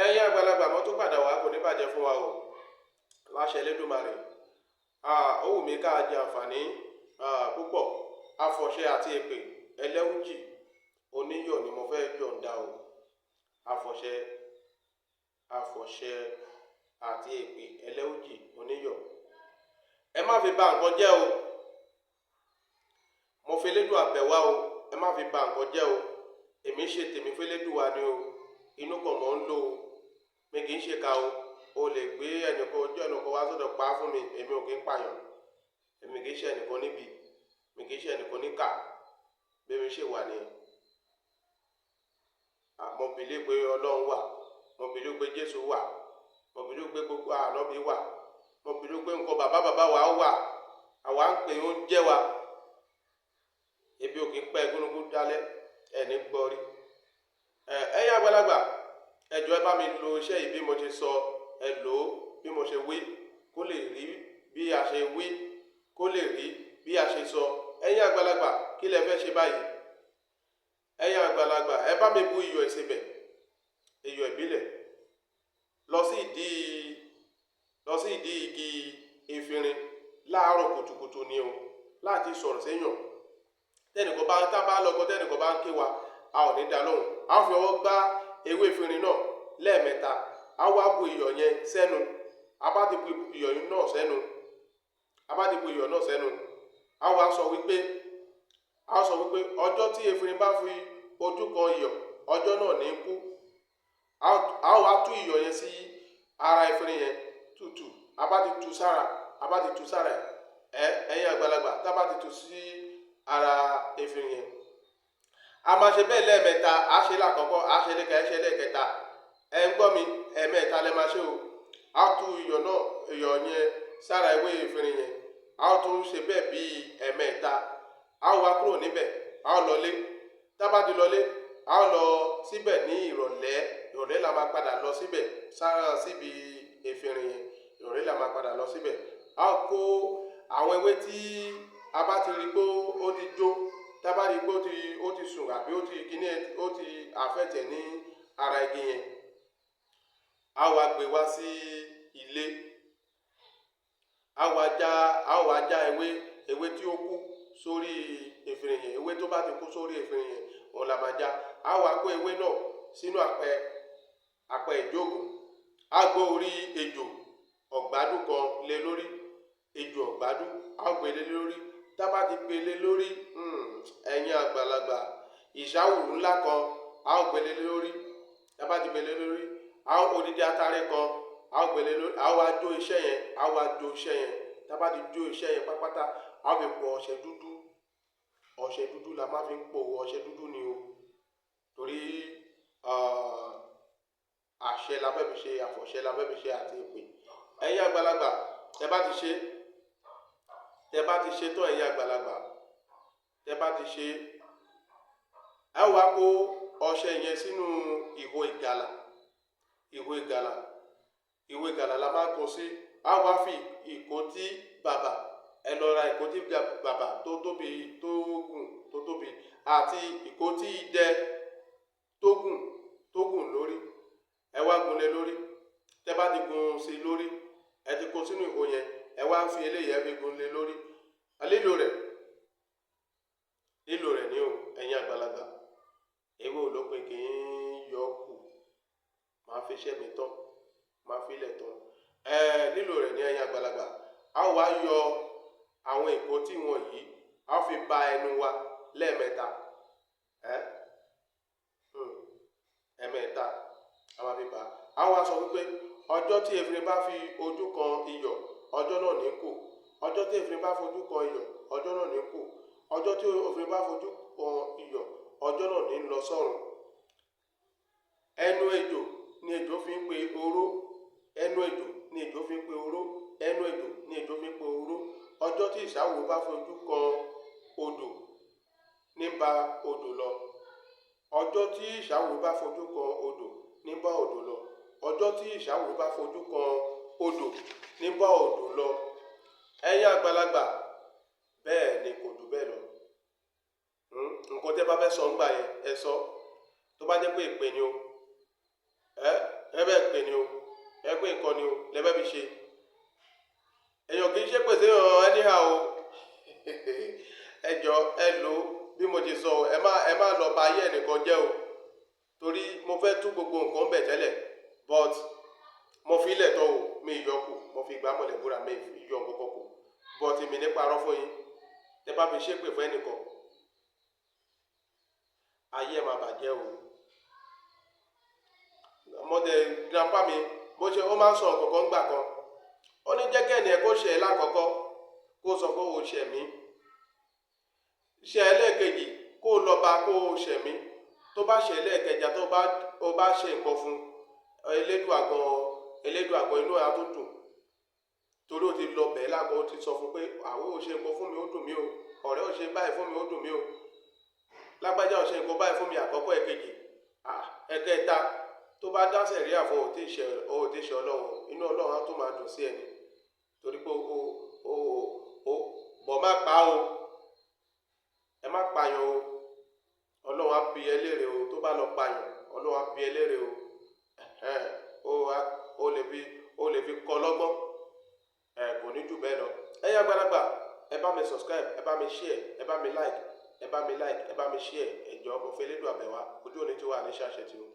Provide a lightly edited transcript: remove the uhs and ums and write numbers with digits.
ẹ̀yin àgbàlagbà mo tún padà wá, kò ní bàjẹ́ fún wa o láṣẹ Elédùmarè. Ó wù mí ká jẹ àǹfààní púpọ̀. Afọ̀ṣẹ àti èpè ẹlẹ́wùjì oníyọ̀ ni mo fẹ́ yọ̀ǹda o. Afọ̀ṣẹ àti èpè ẹlẹ́wùjì oníyọ̀. Ẹ má fi bà nǹkan jẹ́ o. Mo fi Elédùà bẹ̀ wá o. Ẹ má fi bà nǹkan jẹ́ o. Èmi ṣe tèmi fún Elédùà ni o. Inú kan mọ̀ ń lò o. Mi kì í ṣe ka o. O lè gbé ẹnìkan ojú ẹnìkan wá sọ́dọ̀ pa fún mi. Èmi ò kí ń pààyàn. Èmi kì í ṣe ẹnìkan níbi. Mi kì í ṣe ẹnìkan níkà. Bí mi ṣe wà ni. Mo believe pé Ọlọ́run wà. Mo believe pé Jésù wà. Mo believe pé gbogbo ànábì wà. Mo believe pé nǹkan bàbá wa wà. Àwa ń pè ó ń jẹ́ wa. Ebi ò kí ń pẹ́ gúnugún dálẹ́. Ẹni gbọ́ rí. Ẹ̀yin àgbàlagbà, ẹ jọ̀ọ́ ẹ bá mi lo iṣẹ́ yìí bí mo ṣe sọ. Ẹ lò ó bí mo ṣe wí. Kó lè rí bí a ṣe wí. Kó lè rí bí a ṣe sọ. Ẹ̀yin àgbàlagbà, kí lẹ fẹ́ ṣe báyìí? Ẹ̀yin àgbàlagbà, ẹ bá mi bu iyọ̀ ìsebẹ̀. Iyọ̀ ìbílẹ̀. Lọ sí ìdí igi efinrin láàárọ̀ kùtùkùtù ni o. Láti sọ̀rọ̀ séyàn. Tẹ́nìkan bá ń tá bá lọ́gọ́, tẹ́nìkan bá ń ké wa, a ò ní dá lóhùn. A ó fi ọwọ́ gbá ewé efinrin náà lẹ́ẹ̀mẹ́ta. A wá bu iyọ̀ yẹn sẹ́nu. A bá ti bu iyọ̀ náà sẹ́nu. A wá sọ wípé ọjọ́ tí efinrin bá fi ojú kan iyọ̀, ọjọ́ náà ní kú. A wá tú iyọ̀ yẹn sí ara efinrin yẹn tútù. A bá ti tú sára ẹ̀yin àgbàlagbà, tá bá ti tú sí ara efinrin yẹn. A máa ṣe bẹ́ẹ̀ lẹ́ẹ̀mẹ́ta. A ṣe lákọ̀ọ́kọ́, a ṣe lẹ́ẹ̀kẹta. Ẹ ń gbọ́ mi, ẹ̀ẹ̀mẹ́ta lẹ máa ṣe o. A tú iyọ̀ yẹn sára ewé efinrin yẹn. A ó tún ṣe bẹ́ẹ̀ bí ẹ̀ẹ̀mẹ́ta. A ó wá kúrò níbẹ̀. A ó lọlé. Tá bá ti lọlé, a ó lọ síbẹ̀ ní ìrọ̀lẹ́ la máa padà lọ síbẹ̀ síbi efinrin yẹn. Ìrọ̀lẹ́ la máa padà lọ síbẹ̀. A ó kó àwọn ewé tí a bá ti rí pé ó ti jó. Tá bá rí pé ó ti sùn àbí ó ti àfẹ̀tẹ̀ ní ara igi yẹn. A wá gbé wá sí ilé. A wá já ewé tí ó kú sórí efinrin yẹn. Ewé tó bá ti kú sórí efinrin yẹn, òun la máa já. A wá kó ewé náà sínú àpẹ ìjóògùn. A gbé orí ejò ọ̀gbádùn kan lé lórí. Ejò ọ̀gbádùn a gbé lé lórí. Tá bá ti gbé lé lórí, ẹ̀yin àgbàlagbà, ìṣàwùrù ńlá kan a gbé lé lórí. Tá bá ti gbé lé lórí, odidi atare kan a gbé lé lórí. A wá jó iṣẹ́ yẹn. Tá bá ti jó iṣẹ́ yẹn pátápátá, a fi po ọṣẹ dúdú. Ọṣẹ dúdú la máa fi ń po. Ọṣẹ dúdú ni o. Torí àṣẹ la fẹ́ fi ṣe, àfọ̀ṣẹ la fẹ́ fi ṣe àti èpè. Ẹ̀yin àgbàlagbà, tẹ́ bá ti ṣe tán, ẹ̀yin àgbàlagbà, tẹ́ bá ti ṣe, ẹ wá kó ọṣẹ yẹn sínú ìhó ìgalà. Ìhó ìgalà la máa kó sí. A wá fi ìkótí bàbà. Ẹ lọ ra ìkótí bàbà tó tóbi àti ìkótí idẹ tó gùn lórí. Ẹ wá gún lé lórí. Tẹ́ bá ti gún sí lórí, ẹ ti kó sínú ìhó yẹn. Ẹ wá fi eléyìí ẹ fi gún lé lórí. Lílò rẹ̀ ni o, ẹ̀yin àgbàlagbà. Ewé olópin kì í yọ kù. Máa fi iṣẹ́ mi tán. Máa fi ilẹ̀ tán. Lílò rẹ̀ ni ẹ̀yin àgbàlagbà. A wá yọ àwọn ìkótí wọ̀nyí. A fi ba ẹnu wa lẹ́ẹ̀mẹ́ta. Ẹ̀ẹ̀mẹ́ta a máa fi bà. A wá sọ wípé ọjọ́ tí efinrin bá fi ojú kan iyọ̀, ọjọ́ náà ní kù. Ọjọ́ tí efinrin bá fojú kan iyọ̀, ọjọ́ náà ní kù. Ọjọ́ tí efinrin bá fojú kan iyọ̀, ọjọ́ náà ní lọ sọ́run. Ẹnu ejò ni ejò fi ń pe oró. Ọjọ́ tí ìṣàwùrù bá fojú kan odò ní bá odò lọ. Ọjọ́ tí ìṣàwùrù bá fojú kan odò ní bá odò lọ. Ọjọ́ tí ìṣàwùrù bá fojú kan odò ní bá odò lọ. Ẹ̀yin àgbàlagbà, bẹ́ẹ̀ ni kò jù bẹ́ẹ̀ lọ. Nǹkan tẹ́ bá fẹ́ sọ ńgbà yẹn, ẹ sọ. Tó bá jẹ́ pé èpè ni o. Ẹ bẹ́ẹ̀ pè ní o ẹgbẹ́ nǹkan ni o lẹ́bẹ́ fi ṣe èèyàn kì í ṣe pèsè anyhow o ẹjọ ẹ lò ó bí mo ti sọ ẹ má lọ bà ayé ẹnìkan jẹ́ o torí mo fẹ́ tú gbogbo nǹkan bẹ̀ tẹ́lẹ̀ but mo fi ilẹ̀ tọ́ o mi yọ kù mo fi gbá mọ̀lẹ̀ búra mi yọ nǹkan kù but èmi ní parọ́ fún yín tẹ bá fi ṣépè fún ẹnìkan ayé ẹ má bàjẹ́ o ọmọdé grandpa mi bó ṣe ó máa ń sọ nǹkan gbà kan ó ní jẹ́ kẹ́ni ẹ̀ kó ṣe ẹ́ lákọ̀ọ́kọ́ kó sọ pé o ṣẹ̀ mí ṣe ẹlẹ́ẹ̀kejì kó lọ bá kó ṣẹ̀ mí tó bá ṣe ẹlẹ́ẹ̀kẹjà tó bá ṣe nǹkan fún elédùn àgọ́ inú ẹ̀ á tó dùn torí ó ti lọ bẹ̀ẹ́ lágọ̀ọ́ ó ti sọ fún pé àwọn ò ṣe nǹkan fún mi ó dùn mí o ọ̀rẹ́ ò ṣe báyìí fún mi ó dùn mí o lágbájá ò ṣe nǹkan báyìí fún mi àkọ́kọ́ ẹ̀kejì ẹ̀kẹta tó bá dá sẹ̀ríà fún òtí ṣe ọlọ́run inú ọlọ́run á tó máa dùn sí ẹni torí pé bọ̀ má pa o ẹ má pààyàn o ọlọ́run á bi ẹ léèrè o tó bá lọ pààyàn ọlọ́run á bi ẹ léèrè o ó lè fi kọ́ lọ́gbọ́n kò ní jù bẹ́ẹ̀ lọ ẹ̀yin àgbàlagbà ẹ bá mi subscribe ẹ bá mi share ẹ bá mi like ẹ bá mi share ẹjọ́ mo fẹ́ lédùn àbẹ̀wá ojú òní tí wà ní ṣàṣẹ tí o.